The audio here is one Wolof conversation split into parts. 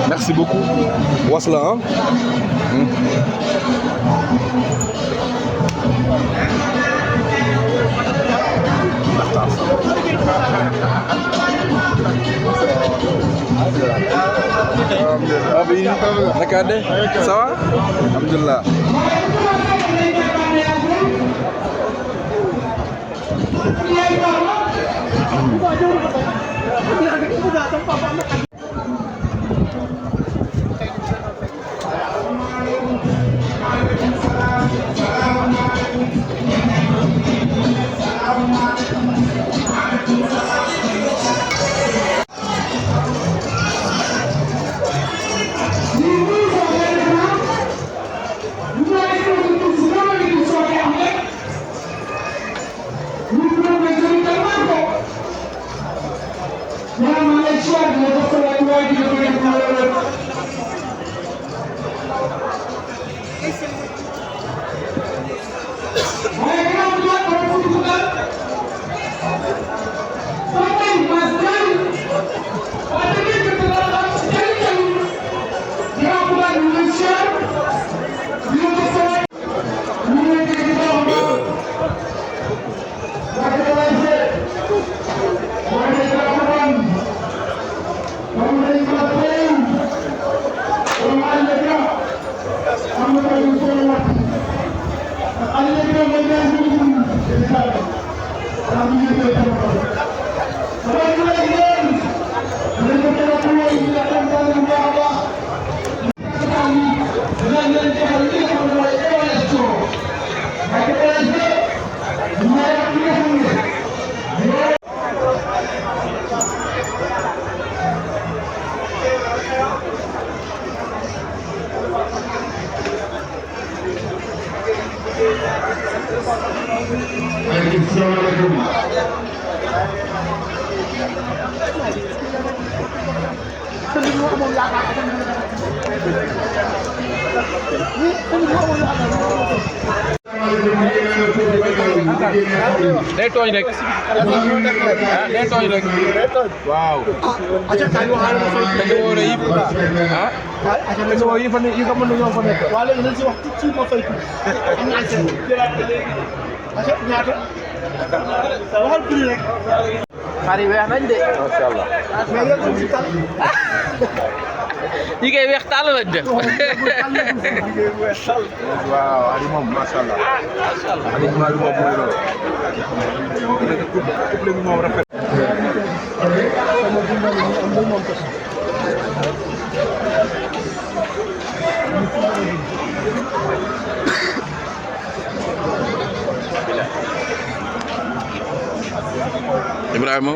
Merci beaucoup. Wasla, hein? Naka de? Ça va? Alhamdulillah. Day tooñ rek day tooñ rek waaw aca kañ waxal ma fay dañu wara yip ah aca dañu wara yi fa yi nga mën ñoo fa nek wa légui dañ ci wax ci ma fay am na ci aca ñaata waxal prix rek xari weex nañ de ma sha Allah mais yow ci tal ñi koy weex tàll lañ def. waaw Aliou moom macha allah. macha allah Aliou maa ngi moom mooy loolu. couple bi moom rafet. Ibrahima.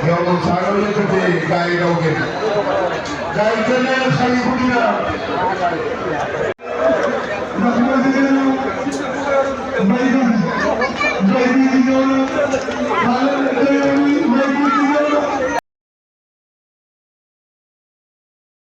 Yo,